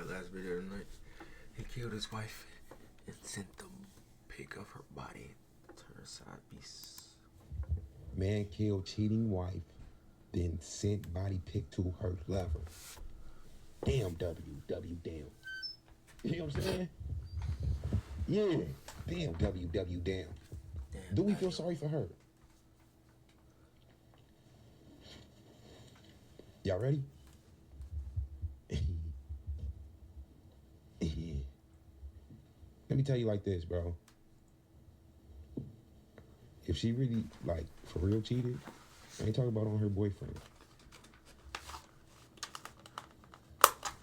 our last video tonight. He killed his wife and sent the pic of her body to her side piece. Man killed cheating wife, then sent body pic to her lover. Damn, damn. You know what I'm saying? Yeah. Damn, damn. Damn, Do we feel sorry for her? Y'all ready? Let me tell you like this, bro. If she really, like, for real cheated, I ain't talking about on her boyfriend.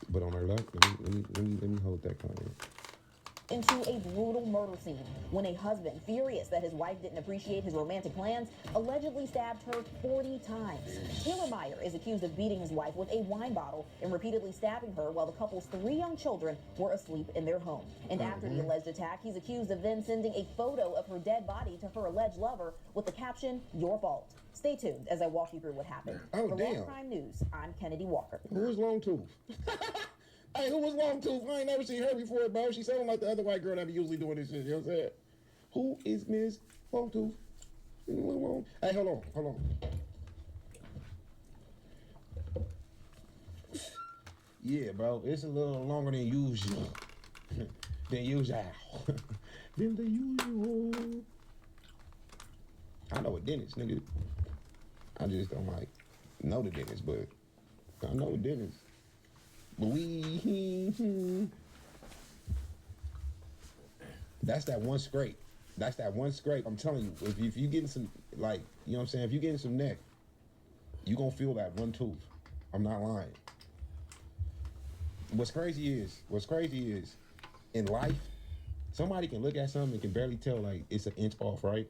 But on her luck, let me hold that comment. Into a brutal murder scene when a husband, furious that his wife didn't appreciate his romantic plans, allegedly stabbed her 40 times. Taylor Meyer is accused of beating his wife with a wine bottle and repeatedly stabbing her while the couple's 3 young children were asleep in their home. And after the alleged attack, he's accused of then sending a photo of her dead body to her alleged lover with the caption, "Your fault." Stay tuned as I walk you through what happened. Oh, For damn. Law Crime News, I'm Kennedy Walker. Who was Long Tooth? Hey, who was Long Tooth? I ain't never seen her before, bro. She sounded like the other white girl that be usually doing this shit. You know what I'm saying? Who is Miss Long Tooth? Hey, hold on. Yeah, bro. It's a little longer than usual. than usual. than the usual. I know a dentist, nigga. I just don't like know the dentist, but I know the dentist. That's that one scrape. I'm telling you, if you getting some, like, you know what I'm saying? If you getting some neck, you gonna feel that one tooth. I'm not lying. What's crazy is, in life, somebody can look at something and can barely tell, like, it's an inch off, right?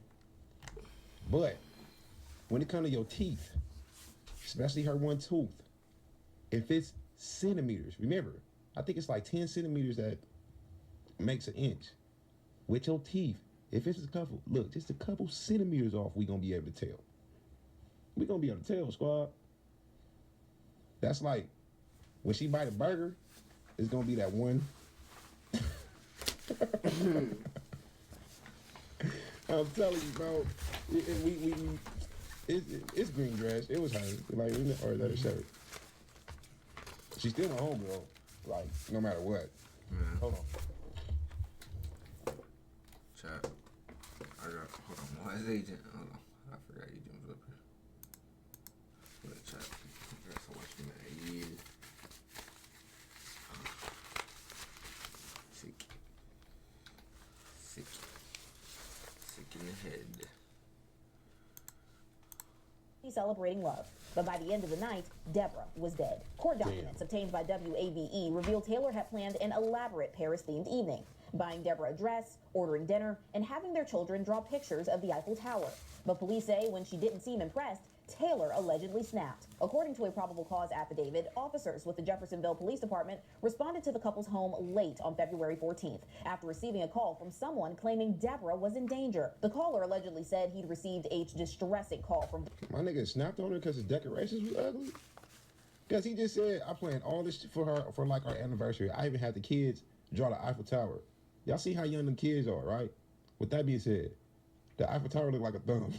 But when it comes to your teeth, especially her one tooth, if it's centimeters, remember, I think it's like 10 centimeters that makes an inch. With your teeth, if it's just a couple centimeters off, we gonna be able to tell. We gonna be able to tell, squad. That's like, when she bite a burger, it's gonna be that one. I'm telling you, bro. It's green dress. It was her. Like, or is that a shirt? She's still my homegirl. Like, no matter what. Man. Hold on. Chat. Hold on. Why is agent? Hold on. I forgot agent was up here. Wait, chat. I got so much mad. Sick in the head. Celebrating love. But by the end of the night, Deborah was dead. Court documents obtained by WABE revealed Taylor had planned an elaborate Paris-themed evening, buying Deborah a dress, ordering dinner, and having their children draw pictures of the Eiffel Tower. But police say when she didn't seem impressed, Taylor allegedly snapped. According to a probable cause affidavit, officers with the Jeffersonville Police Department responded to the couple's home late on February 14th after receiving a call from someone claiming Deborah was in danger. The caller allegedly said he'd received a distressing call from... My nigga snapped on her because his decorations was ugly? Because he just said, I planned all this shit for her for like our anniversary. I even had the kids draw the Eiffel Tower. Y'all see how young them kids are, right? With that being said, the Eiffel Tower looked like a thumb.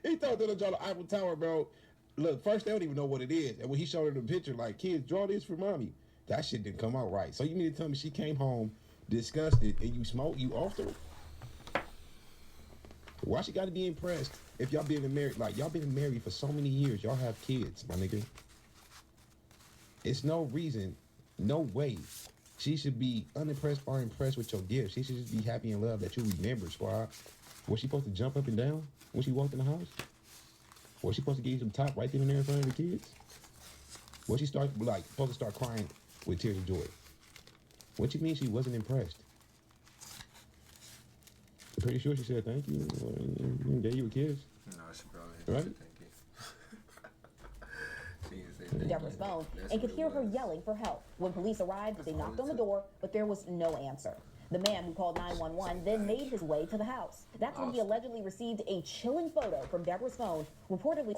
He thought they would draw the Eiffel Tower, bro. Look, first they don't even know what it is. And when he showed her the picture, like, kids, draw this for mommy. That shit didn't come out right. So you mean to tell me she came home disgusted and you offed her? Why she gotta be impressed if y'all been married? Like, y'all been married for so many years. Y'all have kids, my nigga. It's no reason, no way she should be unimpressed or impressed with your gifts. She should just be happy and love that you remember, squad. Was she supposed to jump up and down when she walked in the house? Was she supposed to give you some top right then and there in front of the kids? Was she supposed to start crying with tears of joy? What you mean she wasn't impressed? I'm pretty sure she said thank you and gave you a kiss. No, she probably right? Said thank you. Deborah's phone and could hear her yelling for help. When police arrived, they knocked on the door, but there was no answer. The man who called 911 then made his way to the house. That's when he allegedly received a chilling photo from Deborah's phone, reportedly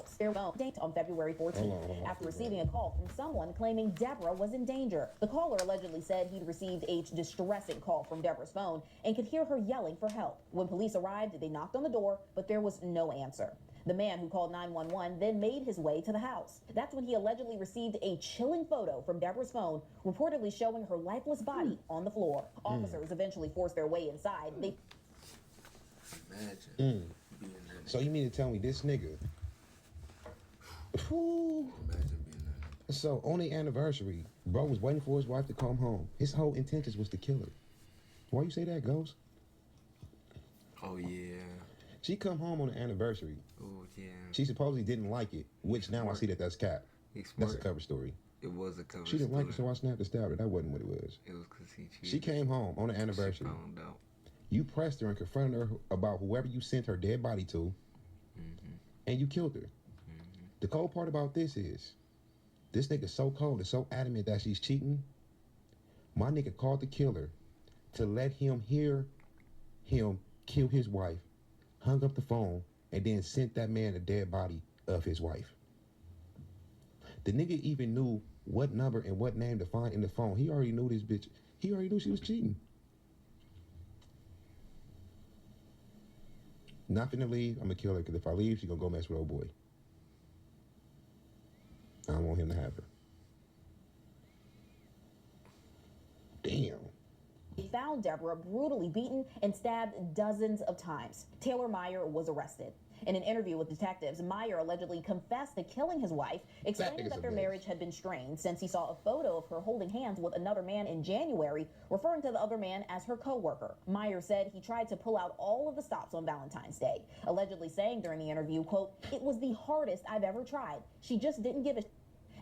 on February 14th, after receiving a call from someone claiming Deborah was in danger. The caller allegedly said he'd received a distressing call from Deborah's phone and could hear her yelling for help. When police arrived, they knocked on the door, but there was no answer. The man who called 911 then made his way to the house. That's when he allegedly received a chilling photo from Deborah's phone, reportedly showing her lifeless body on the floor. Officers eventually forced their way inside. They Imagine being that. So you mean to tell me this nigga? Whew. Imagine being that. So on the anniversary, bro was waiting for his wife to come home. His whole intentions was to kill her. Why you say that, Ghost? Oh yeah. She come home on the anniversary. Oh yeah. She supposedly didn't like it, which now I see that that's cap. He's That's a smart. cover story. It was a cover. She didn't like it, story. so I snapped and stabbed her. That wasn't what it was. It was because he cheated. She came home on the She anniversary. found out. You pressed her and confronted her about whoever you sent her dead body to, and you killed her. The cold part about this is, this nigga so cold and so adamant that she's cheating. My nigga called the killer to let him hear him kill his wife, hung up the phone, and then sent that man the dead body of his wife. The nigga even knew what number and what name to find in the phone. He already knew this bitch. He already knew she was cheating. Not finna leave. I'm gonna kill her because if I leave, she gonna go mess with old boy. I don't want him to have her. Damn. They found Deborah brutally beaten and stabbed dozens of times. Taylor Meyer was arrested. In an interview with detectives, Meyer allegedly confessed to killing his wife, explaining nigga's that a their bitch. marriage had been strained since he saw a photo of her holding hands with another man in January, referring to the other man as her co-worker. Meyer said he tried to pull out all of the stops on Valentine's Day, allegedly saying during the interview, quote, "It was the hardest I've ever tried. She just didn't give a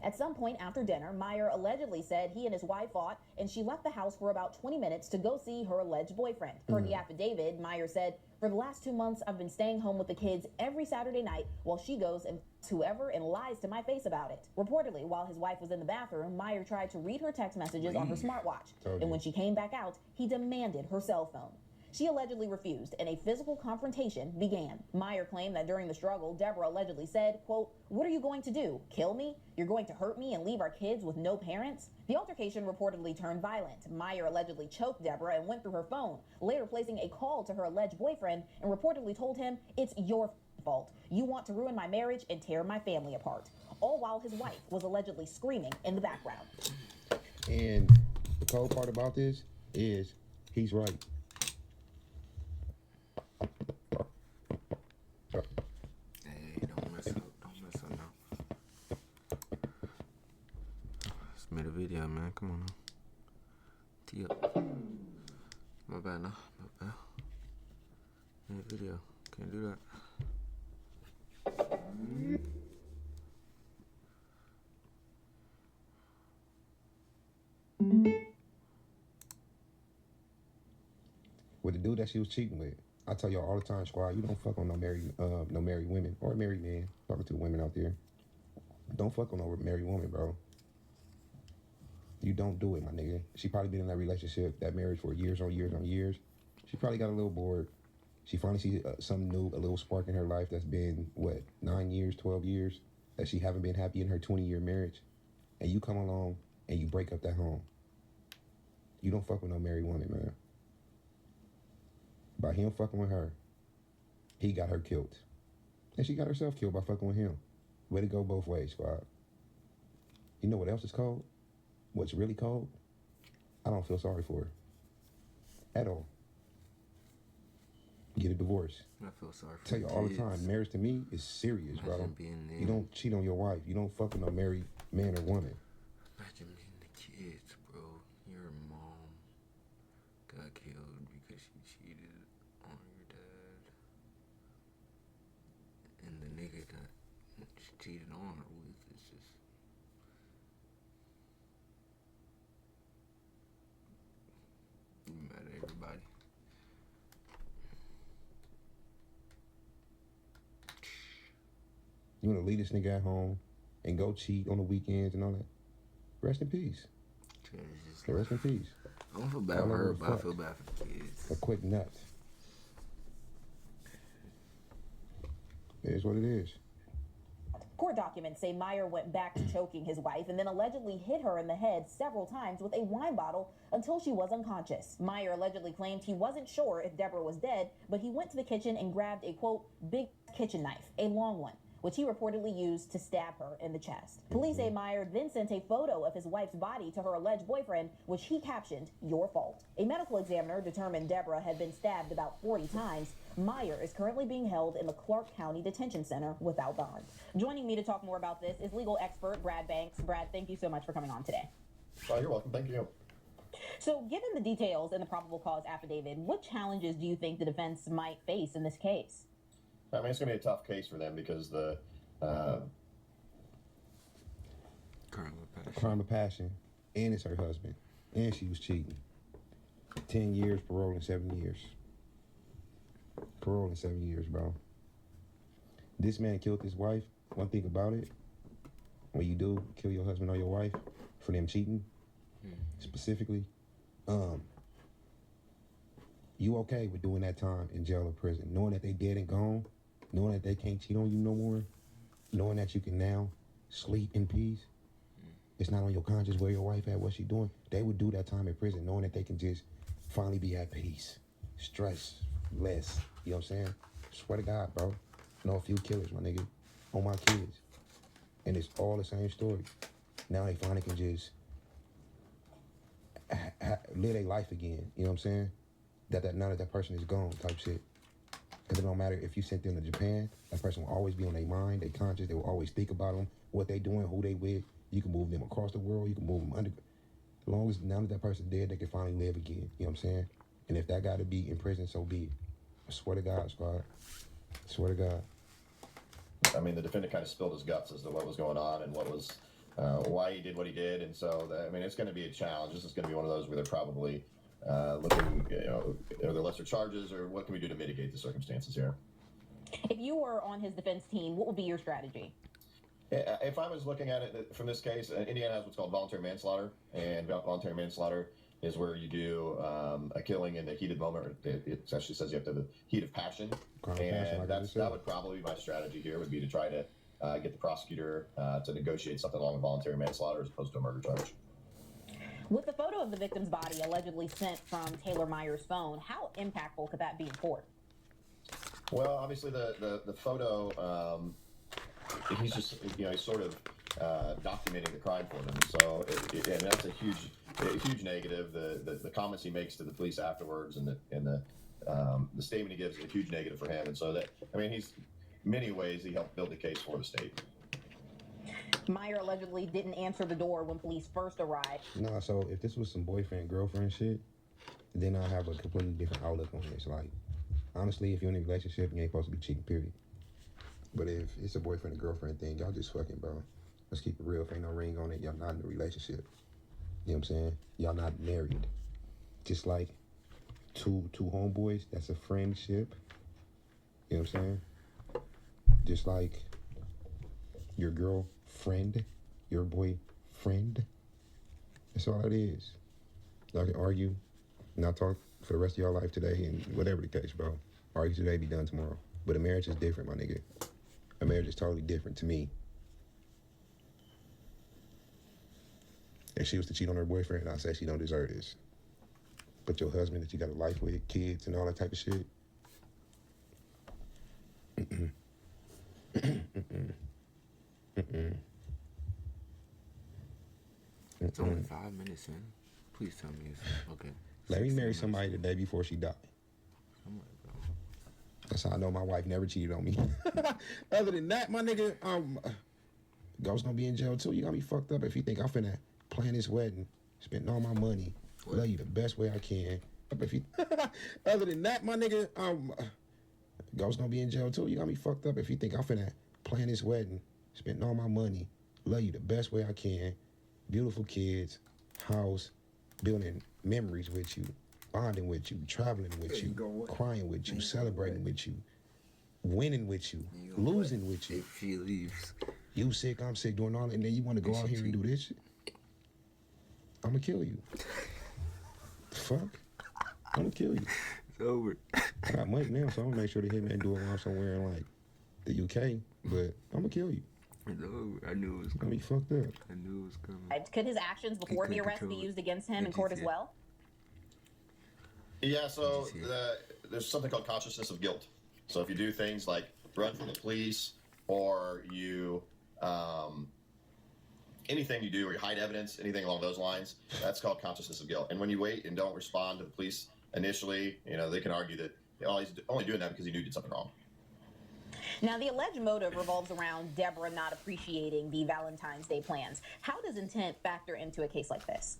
At some point after dinner, Meyer allegedly said he and his wife fought, and she left the house for about 20 minutes to go see her alleged boyfriend. Per the affidavit, Meyer said, "For the last 2 months, I've been staying home with the kids every Saturday night while she goes and whoever and lies to my face about it." Reportedly, while his wife was in the bathroom, Meyer tried to read her text messages on her smartwatch, Told and you. when she came back out, he demanded her cell phone. She allegedly refused, and a physical confrontation began. Meyer claimed that during the struggle, Deborah allegedly said, quote, "What are you going to do? Kill me? You're going to hurt me and leave our kids with no parents?" The altercation reportedly turned violent. Meyer allegedly choked Deborah and went through her phone, later placing a call to her alleged boyfriend and reportedly told him, "It's your fault. You want to ruin my marriage and tear my family apart." All while his wife was allegedly screaming in the background. And the cold part about this is he's right. Hey, don't mess up. Don't mess up now. Just made a video, man. Come on now. Tee up. My bad now. My bad. Made a video. Can't do that. With the dude that she was cheating with, I tell y'all all the time, squad, you don't fuck on no married women or married men. Talking to the women out there, don't fuck on no married woman, bro. You don't do it, my nigga. She probably been in that relationship, that marriage for years on years on years. She probably got a little bored. She finally sees something new, a little spark in her life that's been, what, 9 years, 12 years, that she haven't been happy in her 20-year marriage. And you come along and you break up that home. You don't fuck with no married woman, man. By him fucking with her, he got her killed. And she got herself killed by fucking with him. Way to go both ways, squad. You know what else is cold? What's really cold? I don't feel sorry for her. At all. Get a divorce. I feel sorry for Tell you all the kids. time, marriage to me is serious, bro. Imagine being there. You don't cheat on your wife. You don't fuck with no married man or woman. Imagine meeting the kids, bro. Your mom got killed because she cheated on your dad. And the nigga that she cheated on her with is just... You mad at everybody. You want to leave this nigga at home and go cheat on the weekends and all that? Rest in peace. It's just Rest in peace. I don't feel bad All for over her, the but I fuck. feel bad for the kids. A quick nut. It is what it is. Court documents say Meyer went back to choking his wife and then allegedly hit her in the head several times with a wine bottle until she was unconscious. Meyer allegedly claimed he wasn't sure if Deborah was dead, but he went to the kitchen and grabbed a, quote, big kitchen knife, a long one, which he reportedly used to stab her in the chest. Police say Meyer then sent a photo of his wife's body to her alleged boyfriend, which he captioned, "Your fault." A medical examiner determined Deborah had been stabbed about 40 times. Meyer is currently being held in the Clark County Detention Center without bond. Joining me to talk more about this is legal expert Brad Banks. Brad, thank you so much for coming on today. Oh, you're welcome. Thank you. So, given the details in the probable cause affidavit, what challenges do you think the defense might face in this case? I mean, it's going to be a tough case for them because the Crime of passion. And it's her husband. And she was cheating. 10 years, parole in 7 years. Parole in 7 years, bro. This man killed his wife. One thing about it, when you do kill your husband or your wife for them cheating, specifically, you okay with doing that time in jail or prison, knowing that they dead and gone, knowing that they can't cheat on you no more, knowing that you can now sleep in peace. It's not on your conscience where your wife at, what she doing. They would do that time in prison knowing that they can just finally be at peace, stress less. You know what I'm saying? Swear to God, bro. Know a few killers, my nigga, on my kids. And it's all the same story. Now they finally can just live their life again. You know what I'm saying? That now that that person is gone type shit. Because it don't matter if you sent them to Japan, that person will always be on their mind, their conscience. They will always think about them, what they doing, who they with. You can move them across the world. You can move them under. As long as now that that person's dead, they can finally live again. You know what I'm saying? And if that got to be in prison, so be it. I swear to God, squad. I swear to God. I mean, the defendant kind of spilled his guts as to what was going on and what was, why he did what he did. And so, I mean, it's going to be a challenge. This is going to be one of those where they're probably looking, are there lesser charges or what can we do to mitigate the circumstances here? If you were on his defense team, what would be your strategy? If I was looking at it from this case, Indiana has what's called voluntary manslaughter, and voluntary manslaughter is where you do a killing in the heated moment. It actually says you have to have the heat of passion, and that would probably be my strategy here. Would be to try to get the prosecutor to negotiate something along with voluntary manslaughter as opposed to a murder charge. With the photo of the victim's body allegedly sent from Taylor Meyer's phone, how impactful could that be in court? Well, obviously the photo. He's just, he's sort of documenting the crime for them. So, and that's a huge negative. The comments he makes to the police afterwards and the statement he gives is a huge negative for him. And so he's in many ways he helped build the case for the state. Meyer allegedly didn't answer the door when police first arrived. Nah, so if this was some boyfriend girlfriend shit, then I have a completely different outlook on this. Like, honestly, if you're in a relationship, you ain't supposed to be cheating, period. But if it's a boyfriend and girlfriend thing, y'all just fucking, bro. Let's keep it real. If ain't no ring on it, y'all not in a relationship. You know what I'm saying? Y'all not married. Just like two homeboys, that's a friendship. You know what I'm saying? Just like your girlfriend, your boyfriend. That's all it is. Y'all can argue, not talk for the rest of your life today, and whatever the case, bro. Argue today, be done tomorrow. But a marriage is different, my nigga. A marriage is totally different to me. If she was to cheat on her boyfriend, I'd say she don't deserve this. But your husband that you got a life with, kids and all that type of shit. It's only 5 minutes in. Please tell me it's okay. Let me marry somebody the day before she died. That's how I know my wife never cheated on me. Other than that, my nigga, Ghost gonna be in jail too. You got me fucked up if you think I'm finna plan this wedding, spend all my money, love you the best way I can. If you, other than that, my nigga, Ghost gonna be in jail too. You got me fucked up if you think I'm finna plan this wedding, spend all my money, love you the best way I can, beautiful kids, house, building memories with you, bonding with you, traveling with you, crying with you, celebrating with you, winning with you, losing with you. If she leaves. You sick, I'm sick, doing all that, and then you want to go out here and do this shit? I'm gonna kill you. Fuck. I'm gonna kill you. It's over. I got money now, so I'm gonna make sure the hitman do it while I'm somewhere in like the UK. But I'm gonna kill you. It's over. I knew it was I'm gonna be coming. fucked up. I knew it was coming. Could his actions before the couldn't arrest be control it. used against him in court as GTA. well? Yeah, so Did you see there's something called consciousness of guilt. So if you do things like run from the police, or you anything you do, or you hide evidence, anything along those lines, that's called consciousness of guilt. And when you wait and don't respond to the police initially, they can argue that he's only doing that because he knew he did something wrong. Now, the alleged motive revolves around Deborah not appreciating the Valentine's Day plans. How does intent factor into a case like this?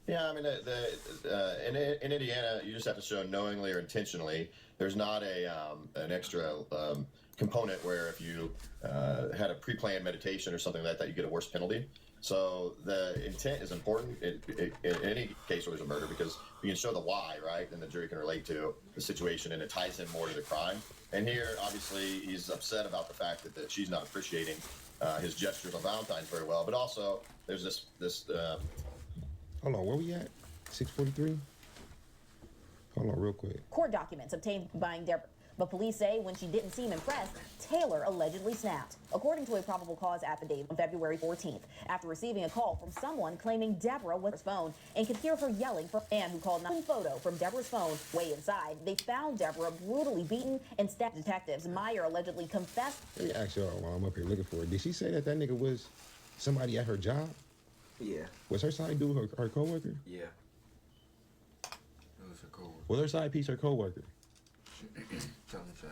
Yeah, I mean, in Indiana, you just have to show knowingly or intentionally. There's not an extra component where if you had a pre-planned meditation or something like that, you get a worse penalty. So the intent is important in any case where there's a murder, because you can show the why, right? Then the jury can relate to the situation, and it ties him more to the crime. And here, obviously, he's upset about the fact that she's not appreciating his gestures on Valentine's very well. But also, there's this. Hold on, where we at? 6:43. Hold on, real quick. Court documents obtained by Deborah. But police say when she didn't seem impressed, Taylor allegedly snapped, according to a probable cause affidavit on February 14th, after receiving a call from someone claiming Deborah was on his phone and could hear her yelling for Ann, who called a photo from Deborah's phone. Way inside, they found Deborah brutally beaten and stabbed. Detectives Meyer allegedly confessed. Let me ask y'all while I'm up here looking for it. Did she say that nigga was somebody at her job? Yeah. Was her side dude her coworker? Yeah. It was a cold. Was her side piece her coworker? Tell him chat.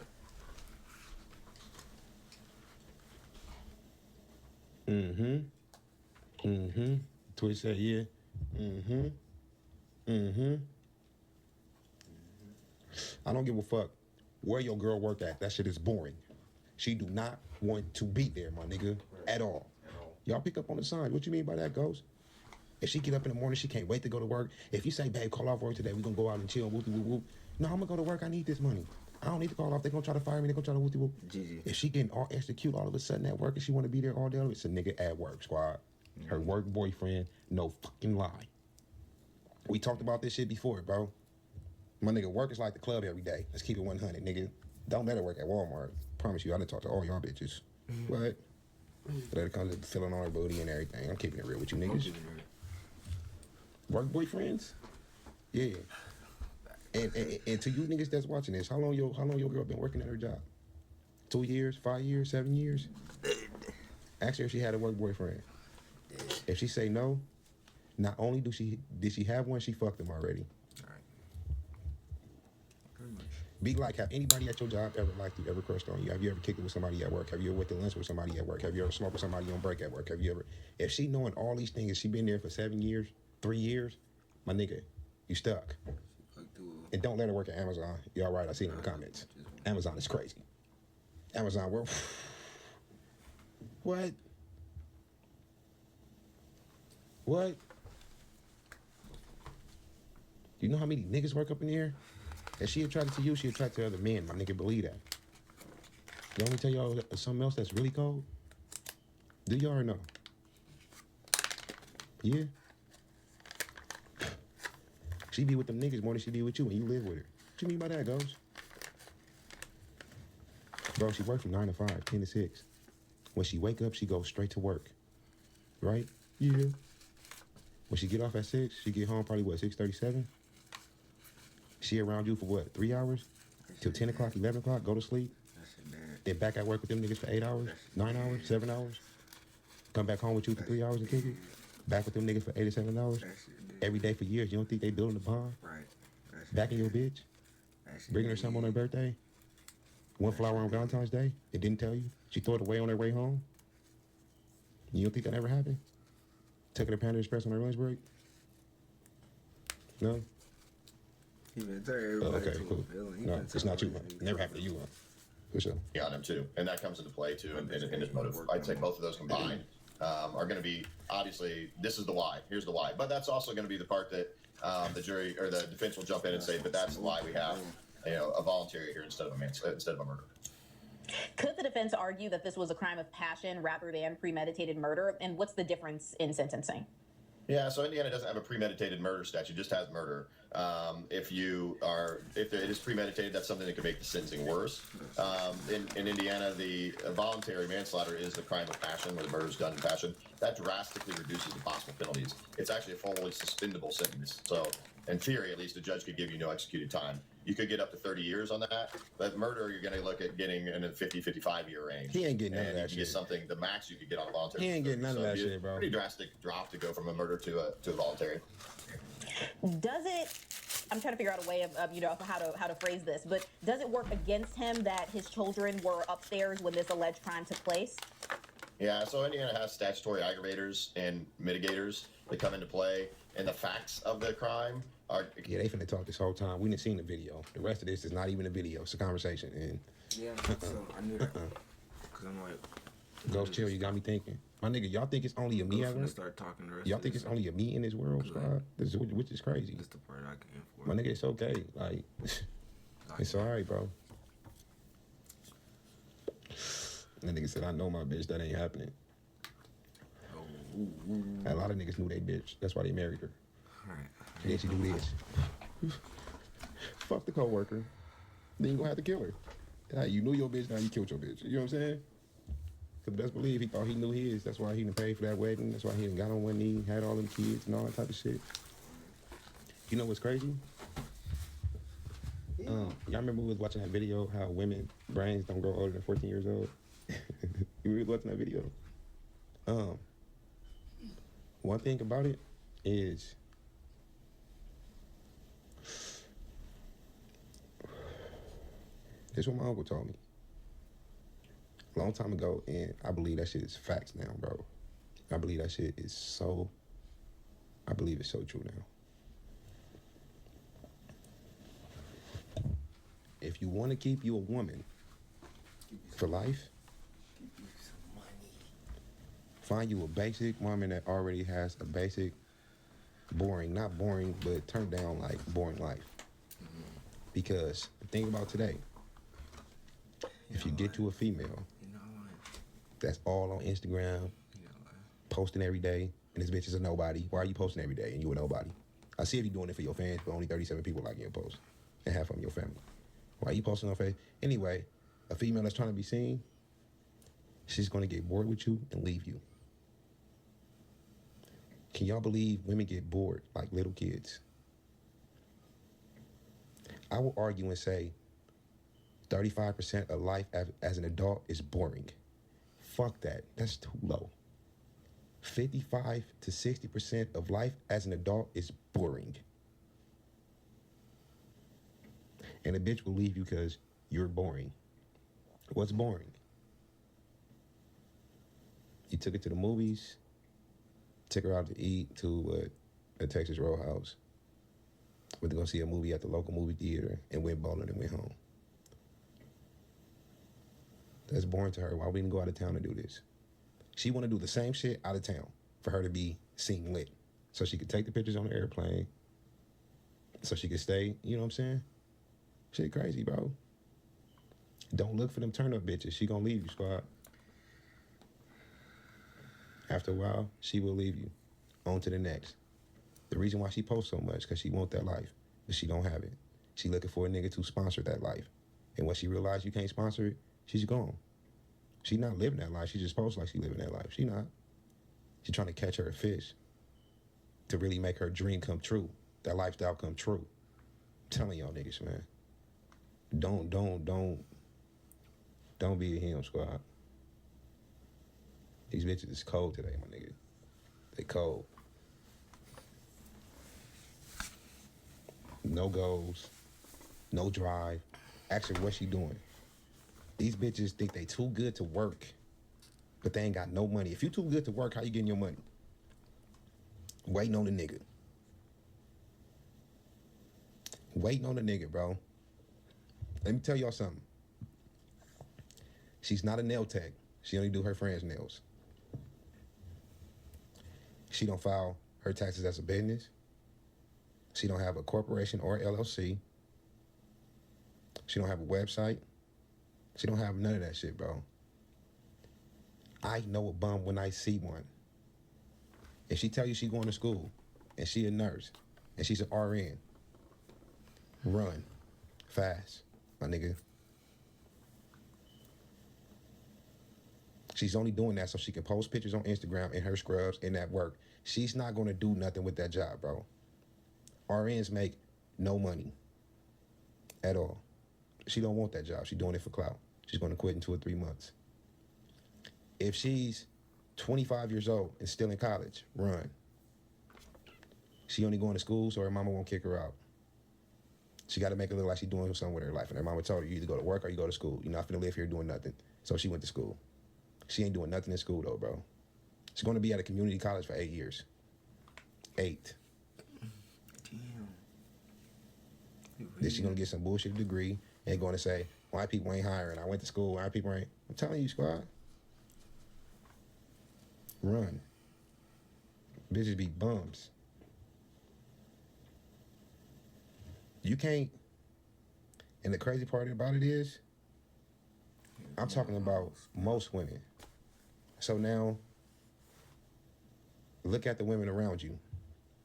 Twitch said, yeah. I don't give a fuck where your girl work at. That shit is boring. She do not want to be there, my nigga, at all. Y'all pick up on the signs. What you mean by that, Ghost? If she get up in the morning, she can't wait to go to work. If you say, babe, call off work today, we gonna go out and chill, whoop whoop whoop. No, I'm gonna go to work. I need this money. I don't need to call off. They gonna try to fire me. They gonna try to whoop whoop. GG. If she getting all extra cute all of a sudden at work and she want to be there all day, it's a nigga at work, squad. Her work boyfriend, no fucking lie. We talked about this shit before, bro. My nigga, work is like the club every day. Let's keep it 100, nigga. Don't let her work at Walmart. Promise you, I done talk to all y'all bitches. What? Let her come to feeling on her booty and everything. I'm keeping it real with you niggas. Work boyfriends? Yeah. And to you niggas that's watching this, how long your girl been working at her job? 2 years, 5 years, 7 years? Ask her if she had a work boyfriend. If she say no, not only did she have one, she fucked him already. Alright. Pretty much. Be like, have anybody at your job ever liked you, ever crushed on you? Have you ever kicked it with somebody at work? Have you ever went to lunch with somebody at work? Have you ever smoked with somebody on break at work? Have you ever? If she knowing all these things, she been there for 7 years, 3 years, my nigga, you stuck. And don't let her work at Amazon. Y'all right, I see it in the comments. Amazon is crazy. Amazon, we're... What? What? You know how many niggas work up in here? If she attracted to you, she attracted to other men. My nigga, believe that. You want me to tell y'all something else that's really cold? Do y'all or no? Yeah? She be with them niggas more than she be with you when you live with her. What you mean by that, Ghost? Bro, she works from 9 to 5, 10 to 6. When she wake up, she goes straight to work. Right? Yeah. When she get off at 6, she get home probably, what, 6:37? She around you for what, 3 hours? Till 10 o'clock, 11 o'clock, go to sleep. Then back at work with them niggas for 8 hours, 9 hours, 7 hours. Come back home with you for 3 hours and kick it. Back with them niggas for 8 to 7 hours. Every day for years. You don't think they building a bond? Right. Back in your bitch? Bringing her something on her birthday? One flower on Valentine's Day? It didn't tell you? She threw it away on her way home? You don't think that ever happened? Took her to Panda Express on her lunch break? No? Okay, cool. No, it's not you, man. Never happened to you, man. For sure. On him too, and that comes into play too in his motive. I'd say both of those combined are going to be, obviously, this is the why. Here's the why, but that's also going to be the part that the jury or the defense will jump in and say, but that's why we have, a voluntary here instead of a murder. Could the defense argue that this was a crime of passion rather than premeditated murder? And what's the difference in sentencing? Yeah, so Indiana doesn't have a premeditated murder statute; just has murder. If it is premeditated, that's something that could make the sentencing worse. In Indiana, the voluntary manslaughter is the crime of passion, where the murder is done in passion. That drastically reduces the possible penalties. It's actually a fully suspendable sentence. So, in theory, at least, a judge could give you no executed time. You could get up to 30 years on that, but murder, you're going to look at getting in a 50, 55-year range. He ain't getting none of that you shit. Get something, the max you could get on a voluntary. He ain't getting none of that it'd be shit, bro. Pretty drastic drop to go from a murder to a voluntary. Does it? I'm trying to figure out a way of how to phrase this, but does it work against him that his children were upstairs when this alleged crime took place? Yeah, so Indiana has statutory aggravators and mitigators that come into play, and the facts of the crime are. Yeah, they finna talk this whole time. We didn't seen the video. The rest of this is not even a video. It's a conversation. And Yeah, so I knew that. Because I'm like, Ghost Chill, you got me thinking. My nigga, y'all think it's only a me Ghost ever? finna start talking the rest Y'all of think this. it's only a me in this world, squad? Which is crazy. This the part I came for. My nigga, it's okay. Like, it's all right, bro. That nigga said, I know my bitch. That ain't happening. A lot of niggas knew they bitch. That's why they married her. Alright. And then she do this. Fuck the coworker. Then you gonna have to kill her. Yeah, you knew your bitch, now you killed your bitch. You know what I'm saying? Cause best believe he thought he knew his. That's why he didn't pay for that wedding. That's why he done got on one knee, had all them kids and all that type of shit. You know what's crazy? Y'all remember we was watching that video how women brains don't grow older than 14 years old? You was watching that video? One thing about it is this is what my uncle told me a long time ago, and I believe that shit is facts now, bro. I believe that shit is so, I believe it's so true now. If you want to keep you a woman for life, find you a basic woman that already has a basic, boring, not boring, but turned down like boring life. Because the thing about today, if you get to a female You know what? that's all on Instagram, You know what? posting every day, and this bitch is a nobody, why are you posting every day and you a nobody? I see if you're doing it for your fans, but only 37 people liking your post, and half of them your family. Why are you posting on Facebook? Anyway, a female that's trying to be seen, she's gonna get bored with you and leave you. Can y'all believe women get bored like little kids? I will argue and say 35% of life as an adult is boring. Fuck that. That's too low. 55 to 60% of life as an adult is boring. And a bitch will leave you because you're boring. What's boring? You took it to the movies, took her out to eat to a Texas Roadhouse. Went to go see a movie at the local movie theater and went bowling and went home. That's boring to her. Why we didn't go out of town to do this? She want to do the same shit out of town for her to be seen lit. So she could take the pictures on the airplane. So she could stay, you know what I'm saying? Shit crazy, bro. Don't look for them turn-up bitches. She gonna leave you, squad. After a while, she will leave you. On to the next. The reason why she posts so much, because she want that life, but she don't have it. She looking for a nigga to sponsor that life. And when she realized you can't sponsor it, she's gone. She not living that life. She just posts like she living that life. She not. She trying to catch her a fish to really make her dream come true. That lifestyle come true. I'm telling y'all niggas, man. Don't be a him, squad. These bitches is cold today, my nigga. They cold. No goals, no drive. Actually, what she doing? These bitches think they too good to work, but they ain't got no money. If you too good to work, how you getting your money? Waiting on the nigga. Waiting on the nigga, bro. Let me tell y'all something. She's not a nail tech. She only do her friends' nails. She don't file her taxes as a business. She don't have a corporation or LLC. She don't have a website. She don't have none of that shit, bro. I know a bum when I see one. If she tell you she going to school and she a nurse and she's an RN, run fast, my nigga. She's only doing that so she can post pictures on Instagram in her scrubs and at work. She's not going to do nothing with that job, bro. RNs make no money at all. She don't want that job. She's doing it for clout. She's going to quit in 2 or 3 months. If she's 25 years old and still in college, run. She only going to school so her mama won't kick her out. She got to make it look like she's doing something with her life. And her mama told her, you either go to work or you go to school. You're not going to live here doing nothing. So she went to school. She ain't doing nothing in school, though, bro. She's going to be at a community college for 8 years. 8. Damn. Then she's going to get some bullshit degree and going to say, why people ain't hiring? I went to school. Why people ain't? I'm telling you, squad. Run. Bitches be bums. You can't. And the crazy part about it is, I'm talking about most women. So now, look at the women around you.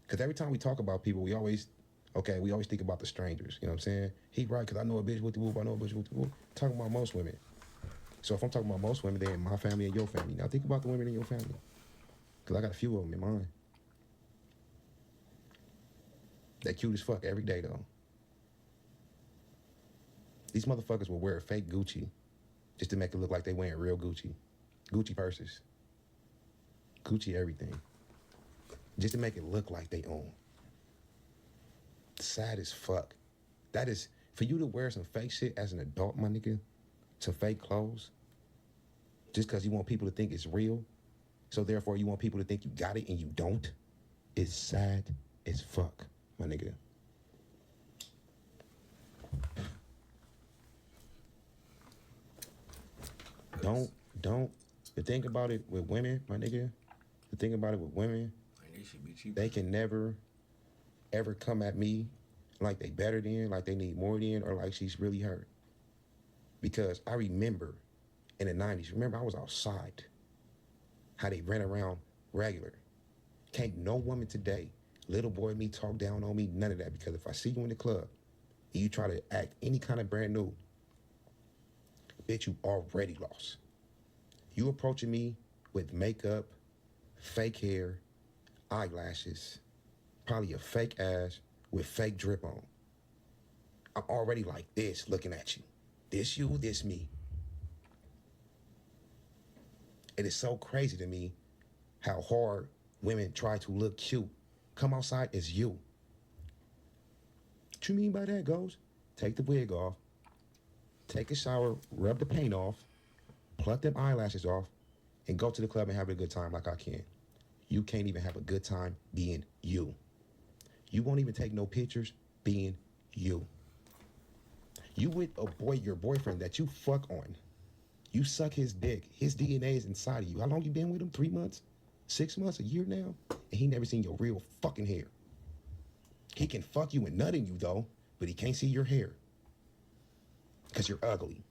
Because every time we talk about people, we always think about the strangers. You know what I'm saying? He right, because I know a bitch with the whoop, I know a bitch with the whoop. Talking about most women. So if I'm talking about most women, they're in my family and your family. Now think about the women in your family. Because I got a few of them in mine. They cute as fuck every day, though. These motherfuckers will wear a fake Gucci just to make it look like they wearing real Gucci. Gucci purses. Gucci everything. Just to make it look like they own. Sad as fuck. That is, for you to wear some fake shit as an adult, my nigga, some fake clothes, just because you want people to think it's real, so therefore you want people to think you got it and you don't, it's sad as fuck, my nigga. Don't. The thing about it with women, my nigga, They should be cheaper. they can never, ever come at me like they better than, like they need more than, or like she's really hurt. Because I remember in the 90s, remember I was outside, how they ran around regular. Can't no woman today, little boy me, talk down on me, none of that. Because if I see you in the club and you try to act any kind of brand new, bitch, you already lost. You approaching me with makeup, fake hair, eyelashes, probably a fake ass with fake drip on. I'm already like this looking at you. This you, this me. It is so crazy to me how hard women try to look cute. Come outside as you. What you mean by that, Ghost? Take the wig off, take a shower, rub the paint off, pluck them eyelashes off, and go to the club and have a good time like I can. You can't even have a good time being you. You won't even take no pictures being you. You with a boy, your boyfriend that you fuck on. You suck his dick. His DNA is inside of you. How long you been with him? 3 months? 6 months? A year now? And he never seen your real fucking hair. He can fuck you and nut in you though, but he can't see your hair. Because you're ugly.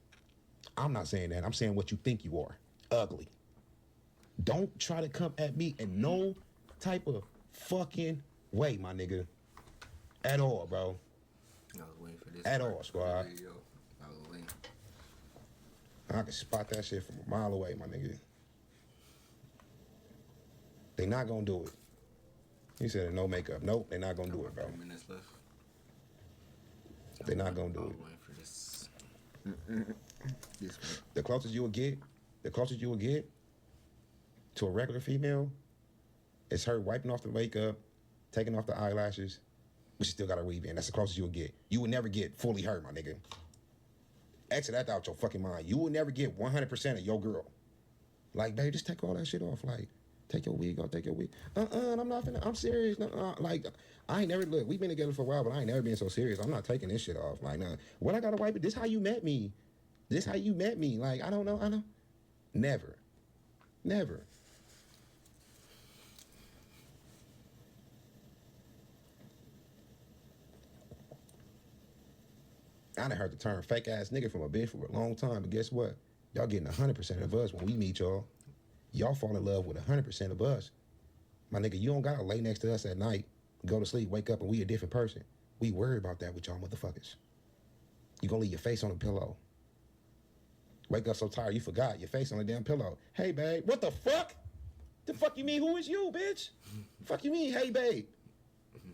I'm not saying that. I'm saying what you think you are. Ugly. Don't try to come at me in no type of fucking way, my nigga. At all, bro. I was waiting for this. At part all, for squad. the video. I was waiting. I can spot that shit from a mile away, my nigga. They not gonna do it. He said no makeup. Nope, they not gonna do it, bro. 3 minutes left. They not gonna I do was it. waiting for this. This one. The closest you will get to a regular female is her wiping off the makeup, taking off the eyelashes, but she still got a weave in. That's the closest you will get. You will never get fully her, my nigga. Exit that out your fucking mind. You will never get 100% of your girl. Like, babe, just take all that shit off. Like, take your wig off, take your wig. I'm not finna, I'm serious. Like, I ain't never, look, we've been together for a while, but I ain't never been so serious. I'm not taking this shit off. Like, nah, what I gotta wipe it? This how you met me. This how you met me. Like, I don't know. Never. Never. I done heard the term fake ass nigga from a bitch for a long time, but guess what? Y'all getting 100% of us when we meet y'all. Y'all fall in love with 100% of us. My nigga, you don't gotta lay next to us at night, go to sleep, wake up, and we a different person. We worry about that with y'all motherfuckers. You gonna leave your face on the pillow. Wake up so tired you forgot your face on the damn pillow. Hey, babe. What the fuck? The fuck you mean? Who is you, bitch? Fuck you mean? Hey, babe.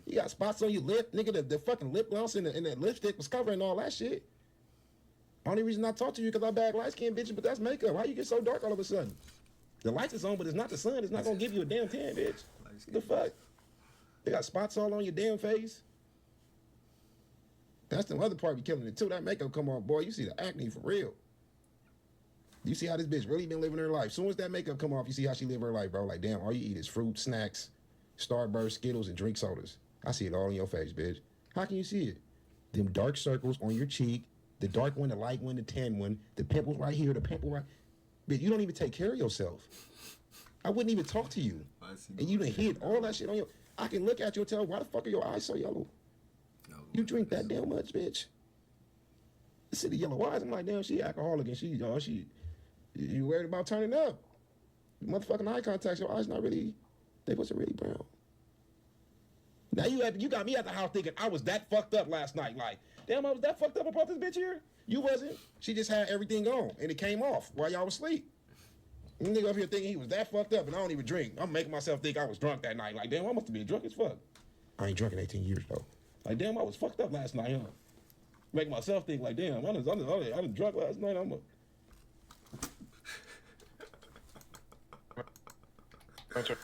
You got spots on your lip, nigga. The fucking lip gloss and the lipstick was covering all that shit. Only reason I talk to you because I bag light skin, bitch. But that's makeup. Why you get so dark all of a sudden? The lights is on, but it's not the sun. It's not gonna give you a damn tan, bitch. What the fuck? They got spots all on your damn face. That's the other part be killing it too. That makeup come on, boy. You see the acne for real. You see how this bitch really been living her life. Soon as that makeup come off, you see how she live her life, bro. Like, damn, all you eat is fruit, snacks, Starburst, Skittles, and drink sodas. I see it all in your face, bitch. How can you see it? Them dark circles on your cheek, the dark one, the light one, the tan one, the pimples right here, the pimple right. Bitch, you don't even take care of yourself. I wouldn't even talk to you. And you done hid all that shit on your. I can look at you and tell, why the fuck are your eyes so yellow? You drink that damn much, bitch. I see the yellow eyes. I'm like, damn, she alcoholic and she. You worried about turning up? Motherfucking eye contact, your eyes not really. They wasn't really brown. Now you got me at the house thinking I was that fucked up last night. Like, damn, I was that fucked up about this bitch here. You wasn't. She just had everything on and it came off while y'all was asleep. You nigga up here thinking he was that fucked up and I don't even drink. I'm making myself think I was drunk that night. Like, damn, I must have been drunk as fuck. I ain't drunk in 18 years though. Like, damn, I was fucked up last night, huh? Make myself think like, damn, I was drunk last night. That's right.